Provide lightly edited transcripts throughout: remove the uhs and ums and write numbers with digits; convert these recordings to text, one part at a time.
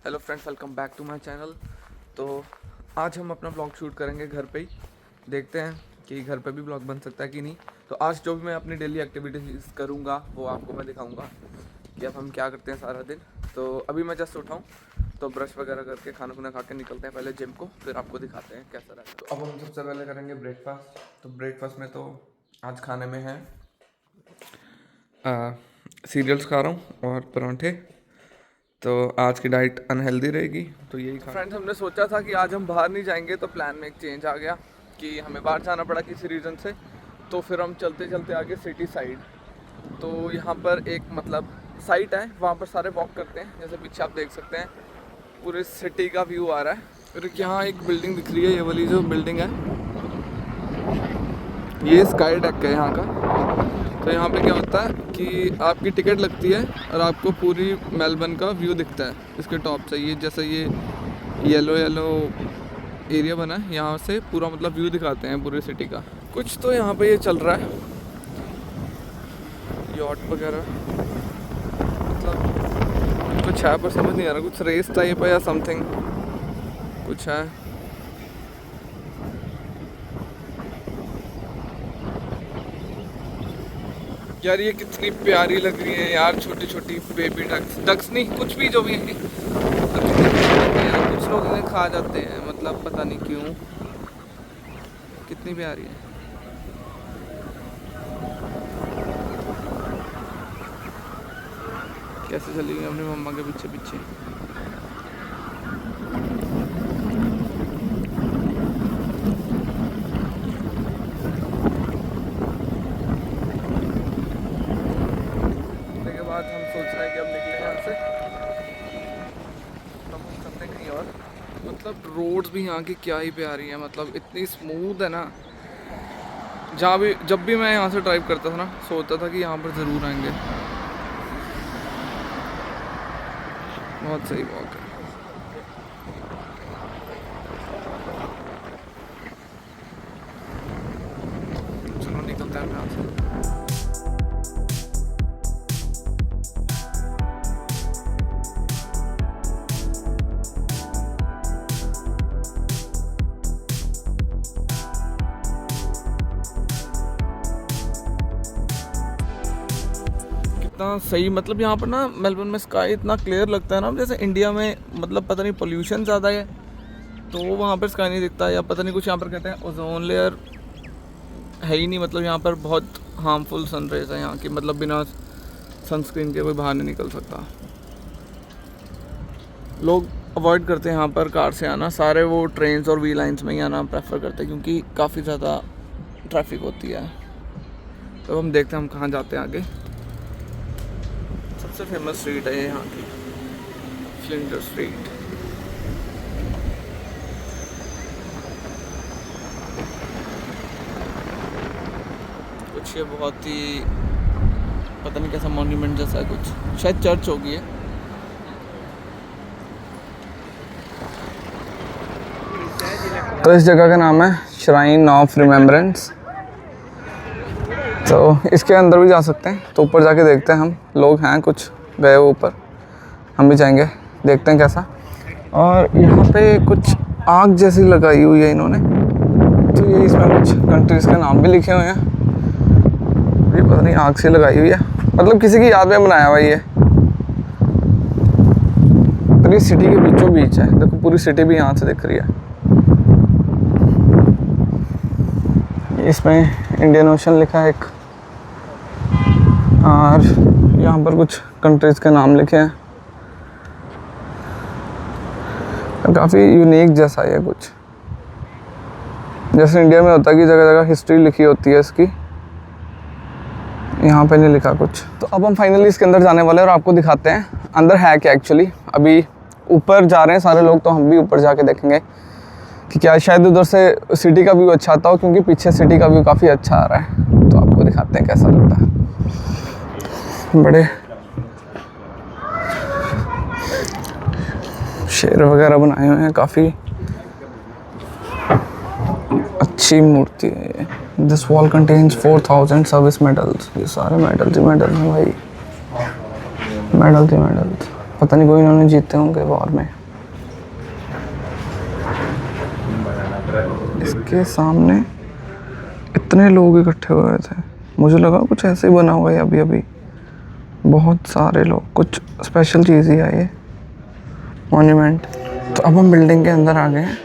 Hello friends, welcome back to my channel. तो आज हम अपना ब्लॉग शूट करेंगे घर पे ही। देखते हैं कि घर पे भी ब्लॉग बन सकता है कि नहीं। तो आज जो भी मैं अपनी डेली एक्टिविटीज़ करूँगा वो आपको मैं दिखाऊँगा कि अब हम क्या करते हैं सारा दिन। तो अभी मैं जस्ट उठाऊँ तो ब्रश वगैरह करके खाना खुना खा के निकलते हैं पहले जिम को, फिर आपको दिखाते हैं कैसा रहता है। तो अब हम सबसे पहले करेंगे ब्रेकफास्ट। तो ब्रेकफास्ट में तो आज खाने में है सीरियल्स खा रहा हूँ और परांठे। तो आज की डाइट अनहेल्दी रहेगी तो यही खा। फ्रेंड्स, हमने सोचा था कि आज हम बाहर नहीं जाएंगे, तो प्लान में एक चेंज आ गया कि हमें बाहर जाना पड़ा किसी रीज़न से। तो फिर हम चलते चलते आगे सिटी साइड। तो यहाँ पर एक मतलब साइट है, वहाँ पर सारे वॉक करते हैं। जैसे पीछे आप देख सकते हैं पूरे सिटी का व्यू आ रहा है। फिर यहाँ एक बिल्डिंग दिख रही है, ये वाली जो बिल्डिंग है ये स्काई डेक है यहाँ का। तो यहाँ पे क्या होता है कि आपकी टिकट लगती है और आपको पूरी मेलबर्न का व्यू दिखता है इसके टॉप से। ये जैसे ये येलो एरिया बना है, यहाँ से पूरा मतलब व्यू दिखाते हैं पूरी सिटी का। कुछ तो यहाँ पे ये चल रहा है, यॉट वगैरह मतलब कुछ है पर समझ नहीं आ रहा, कुछ रेस टाइप है या समथिंग कुछ है। यार ये कितनी प्यारी लग रही है यार, छोटी छोटी बेबी डक्स नहीं कुछ भी जो भी है। कुछ लोग इन्हें खा जाते हैं, मतलब पता नहीं क्यों। कितनी प्यारी है। कैसे चली गई अपनी मम्मा के पीछे पीछे। बाद हम सोच रहे हैं कि अब निकले यहाँ से, तब हम चलते हैं कहीं और। मतलब रोड्स भी यहाँ की क्या ही प्यारी है, मतलब इतनी स्मूथ है ना। जहाँ भी जब भी मैं यहाँ से ड्राइव करता था ना, सोचता था कि यहाँ पर ज़रूर आएंगे। बहुत सही वॉक है। चलो निकलते हैं यहाँ से। इतना सही, मतलब यहाँ पर ना मेलबर्न में स्काई इतना क्लियर लगता है ना, जैसे इंडिया में मतलब पता नहीं पोल्यूशन ज़्यादा है तो वहाँ पर स्काई नहीं दिखता, या पता नहीं कुछ यहाँ पर कहते हैं ओजोन लेयर है ही नहीं। मतलब यहाँ पर बहुत हार्मफुल सनरेज है यहाँ की, मतलब बिना सनस्क्रीन के कोई बाहर नहीं निकल सकता। लोग अवॉइड करते हैं यहाँ पर कार से आना, सारे वो ट्रेन्स और वी लाइन्स में ही आना प्रेफर करते हैं क्योंकि काफ़ी ज़्यादा ट्रैफिक होती है। तो हम देखते हैं हम कहाँ जाते हैं आगे। सबसे फेमस स्ट्रीट है ये यहाँ की, फ्लिंडर स्ट्रीट। कुछ ये बहुत ही पता नहीं कैसा मॉन्यूमेंट जैसा है, कुछ शायद चर्च होगी है। तो इस जगह का नाम है श्राइन ऑफ रिमेम्बरेंस। तो इसके अंदर भी जा सकते हैं, तो ऊपर जाके देखते हैं हम। लोग हैं कुछ गए हुए ऊपर, हम भी जाएंगे, देखते हैं कैसा। और यहाँ पे कुछ आग जैसी लगाई हुई है इन्होंने, तो ये इसमें कुछ कंट्रीज़ के नाम भी लिखे हुए हैं। ये पता नहीं आग से लगाई हुई है, मतलब किसी की याद में बनाया हुआ ये। तो ये सिटी के बीचों बीच है, देखो पूरी सिटी भी यहाँ से दिख रही है। इसमें इंडियन ओशन लिखा है एक, और यहाँ पर कुछ कंट्रीज़ के नाम लिखे हैं। काफ़ी यूनिक जैसा है कुछ, जैसे इंडिया में होता है कि जगह जगह हिस्ट्री लिखी होती है इसकी, यहाँ पे नहीं लिखा कुछ। तो अब हम फाइनली इसके अंदर जाने वाले हैं और आपको दिखाते हैं अंदर है क्या एक्चुअली। अभी ऊपर जा रहे हैं सारे लोग, तो हम भी ऊपर जाके देखेंगे कि क्या शायद उधर से सिटी का व्यू अच्छा आता हो, क्योंकि पीछे सिटी का व्यू काफ़ी अच्छा आ रहा है। तो आपको दिखाते हैं कैसा लगता है। बड़े शेर वगैरह बनाए हुए हैं, काफ़ी अच्छी मूर्ति है ये। This wall contains 4000 service medals. ये सारे मेडल्स ही मेडल्स हैं भाई, मेडल्स ही मेडल्स। पता नहीं कोई इन्होंने जीते होंगे वॉर में। इसके सामने इतने लोग इकट्ठे हुए थे, मुझे लगा कुछ ऐसे ही बना हुआ है अभी अभी। बहुत सारे लोग, कुछ स्पेशल चीज़ ही है ये मॉन्यूमेंट। तो अब हम बिल्डिंग के अंदर आ गए हैं।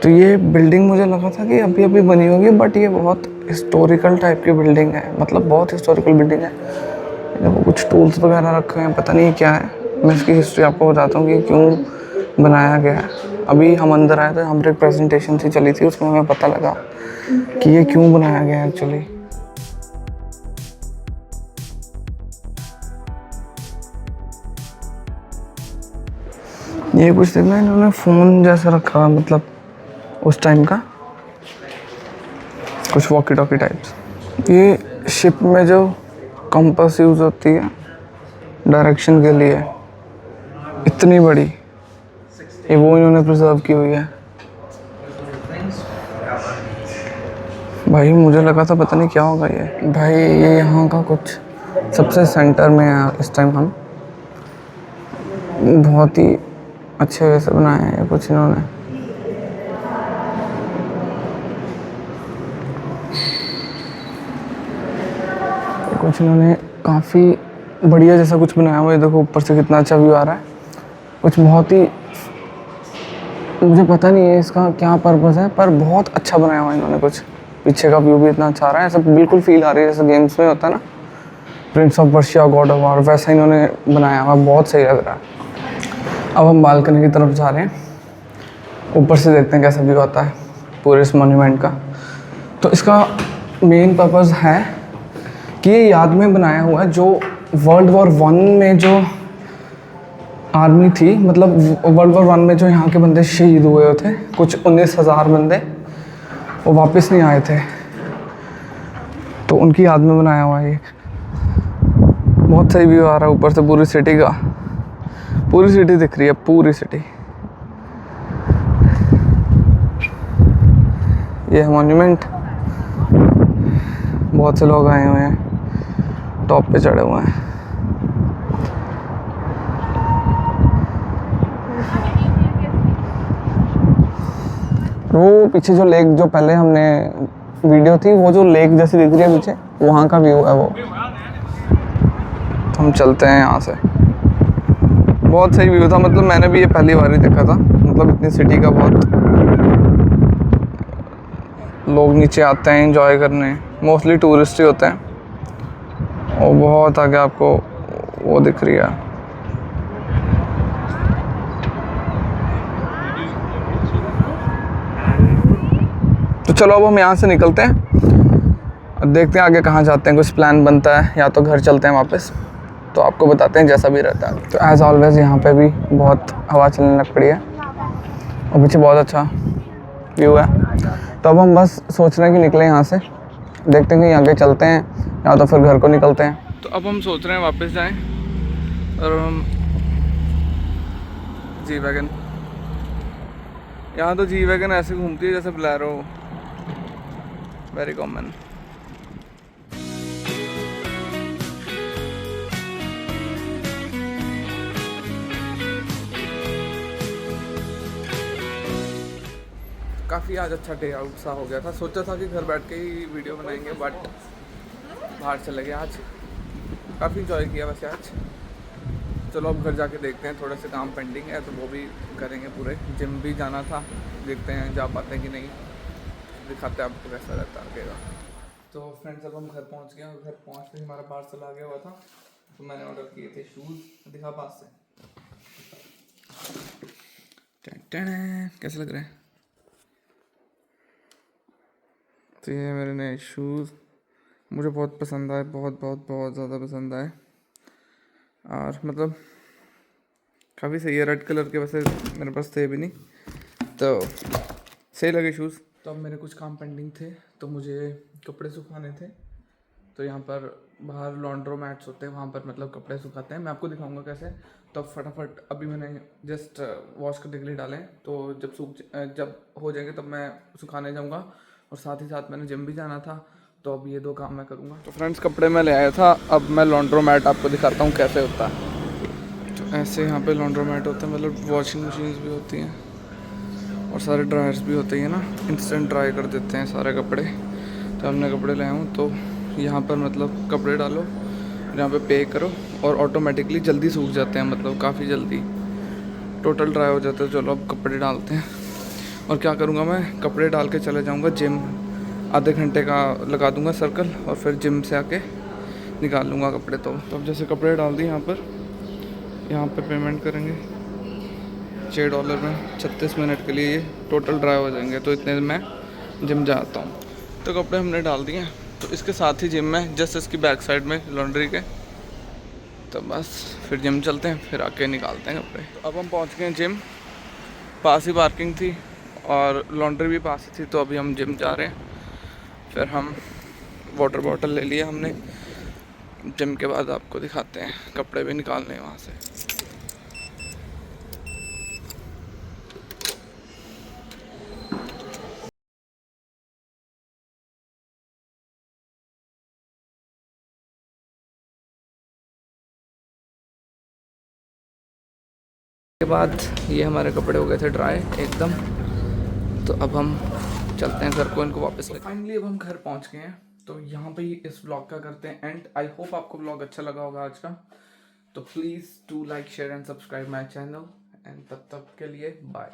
तो ये बिल्डिंग मुझे लगा था कि अभी अभी बनी होगी, बट ये बहुत हिस्टोरिकल टाइप की बिल्डिंग है, मतलब बहुत हिस्टोरिकल बिल्डिंग है। देखो कुछ टूल्स वगैरह रखे हैं, पता नहीं क्या है। मैं इसकी हिस्ट्री आपको बताता हूँ कि क्यों बनाया गया है। अभी हम अंदर आए थे, हम पर एक प्रेजेंटेशन सी चली थी, उसमें हमें पता लगा कि ये क्यों बनाया गया है एक्चुअली। ये कुछ देखना, इन्होंने फ़ोन जैसा रखा है, मतलब उस टाइम का कुछ वॉकी टॉकी टाइप्स। ये शिप में जो कंपास यूज़ होती है डायरेक्शन के लिए, इतनी बड़ी, ये वो इन्होंने प्रिजर्व की हुई है। भाई मुझे लगा था पता नहीं क्या होगा ये। भाई ये यहाँ का कुछ सबसे सेंटर में है इस टाइम हम। बहुत ही अच्छे वैसे बनाए हैं कुछ इन्होंने। कुछ इन्होंने काफ़ी बढ़िया जैसा कुछ बनाया हुआ है। देखो ऊपर से कितना अच्छा व्यू आ रहा है। कुछ बहुत ही, मुझे पता नहीं है इसका क्या पर्पस है, पर बहुत अच्छा बनाया हुआ है इन्होंने। कुछ पीछे का व्यू भी इतना अच्छा आ रहा है, ऐसा बिल्कुल फील आ रही है जैसे गेम्स में होता है ना, Prince of Persia, God of war, वैसा इन्होंने बनाया हुआ, बहुत सही लग रहा है। अब हम बालकनी की तरफ जा रहे हैं, ऊपर से देखते हैं कैसा व्यू आता है पूरे इस मॉन्यूमेंट का। तो इसका मेन पर्पस है कि ये याद में बनाया हुआ है जो वर्ल्ड वॉर 1 में जो आर्मी थी, मतलब वर्ल्ड वॉर 1 में जो यहाँ के बंदे शहीद हुए थे, कुछ 19,000 बंदे, वो वापस नहीं आए थे, तो उनकी याद में बनाया हुआ है ये। बहुत सही व्यू आ रहा है ऊपर से पूरी सिटी का, पूरी सिटी दिख रही है, पूरी सिटी। ये है मॉन्यूमेंट। बहुत से लोग आए हुए हैं, टॉप पे चढ़े हुए हैं। वो पीछे जो लेक, जो पहले हमने वीडियो थी, वो जो लेक जैसी दिख रही है पीछे, वहाँ का व्यू है वो। तो हम चलते हैं यहाँ से। बहुत सही व्यू था, मतलब मैंने भी ये पहली बार ही देखा था। मतलब इतनी सिटी का बहुत लोग नीचे आते हैं एंजॉय करने, मोस्टली टूरिस्ट ही होते हैं। और बहुत आगे आपको वो दिख रही है। तो चलो अब हम यहाँ से निकलते हैं और देखते हैं आगे कहाँ जाते हैं। कुछ प्लान बनता है, या तो घर चलते हैं वापस, तो आपको बताते हैं जैसा भी रहता है। तो एज़ ऑलवेज़ यहाँ पे भी बहुत हवा चलने लग पड़ी है और पीछे बहुत अच्छा व्यू है। तो अब हम बस सोच रहे हैं कि निकलें यहाँ से, देखते हैं कि आगे चलते हैं या तो फिर घर को निकलते हैं। तो अब हम सोच रहे हैं वापस जाएं और हम जी वैगन, यहाँ तो जी वैगन ऐसे घूमती है जैसे बोलेरो, वेरी कॉमन। काफ़ी आज अच्छा डे आउट सा हो गया था। सोचा था कि घर बैठ के ही वीडियो बनाएंगे, बट बाहर चले गए आज। काफ़ी इंजॉय किया वैसे आज। चलो अब घर जाके देखते हैं, थोड़े से काम पेंडिंग है तो वो भी करेंगे पूरे। जिम भी जाना था, देखते हैं जा पाते हैं कि नहीं, दिखाते हैं आपको कैसा रहता है। तो फ्रेंड्स अब हम घर पहुंच गए और घर पहुंचते ही हमारा पार्सल आ गया हुआ था। तो मैंने ऑर्डर किए थे शूज़, दिखा पास से। कैसे लग रहे हैं? तो ये मेरे नए शूज़ मुझे बहुत पसंद आए, बहुत बहुत बहुत ज़्यादा पसंद आए। और मतलब काफ़ी सही है, रेड कलर के, वैसे मेरे पास थे भी नहीं तो सही लगे शूज़। तो अब मेरे कुछ काम पेंडिंग थे, तो मुझे कपड़े सुखाने थे। तो यहाँ पर बाहर लॉन्ड्रोमैट्स होते हैं, वहाँ पर मतलब कपड़े सुखाते हैं। मैं आपको दिखाऊंगा कैसे। तो फटाफट अभी मैंने जस्ट वॉश करने के लिए डाले हैं, तो जब हो जाएंगे तब मैं सुखाने जाऊँगा। और साथ ही साथ मैंने जिम भी जाना था, तो अब ये 2 काम मैं करूँगा। तो फ्रेंड्स कपड़े मैं ले आया था, अब मैं लॉन्ड्रोमैट आपको दिखाता हूँ कैसे होता है। तो ऐसे यहाँ पे लॉन्ड्रोमैट होता है, मतलब वॉशिंग मशीन्स भी होती हैं। और सारे ड्रायर्स भी होते हैं ना, इंस्टेंट ड्राई कर देते हैं सारे कपड़े। तो हमने कपड़े लाए हूँ, तो यहाँ पर मतलब कपड़े डालो, यहाँ पे पे करो और ऑटोमेटिकली जल्दी सूख जाते हैं, मतलब काफ़ी जल्दी टोटल ड्राई हो जाते हैं। चलो अब कपड़े डालते हैं। और क्या करूँगा मैं, कपड़े डाल के चले जाऊँगा जिम, आधे घंटे का लगा दूँगा सर्कल और फिर जिम से आके निकाल लूँगा कपड़े। तो अब जैसे कपड़े डाल दिए यहाँ पर पेमेंट करेंगे $6 में 36 मिनट के लिए ये टोटल ड्राई हो जाएंगे। तो इतने में मैं जिम जाता हूँ। तो कपड़े हमने डाल दिए, तो इसके साथ ही जिम में जस्ट इसकी बैक साइड में लॉन्ड्री के, तो बस फिर जिम चलते हैं, फिर आके निकालते हैं कपड़े। तो अब हम पहुँच गए हैं जिम, पास ही पार्किंग थी और लॉन्ड्री भी पास ही थी। तो अभी हम जिम जा रहे हैं, फिर हम वाटर बॉटल ले लिया हमने। जिम के बाद आपको दिखाते हैं, कपड़े भी निकालने हैं वहाँ से। के बाद ये हमारे कपड़े हो गए थे ड्राई एकदम। तो अब हम चलते हैं घर को, इनको वापस ले। फाइनली अब हम घर पहुंच गए हैं। तो यहाँ पे इस व्लॉग का करते हैं एंड। आई होप आपको व्लॉग अच्छा लगा होगा आज का। तो please do like share and subscribe my channel and तब तक के लिए बाय।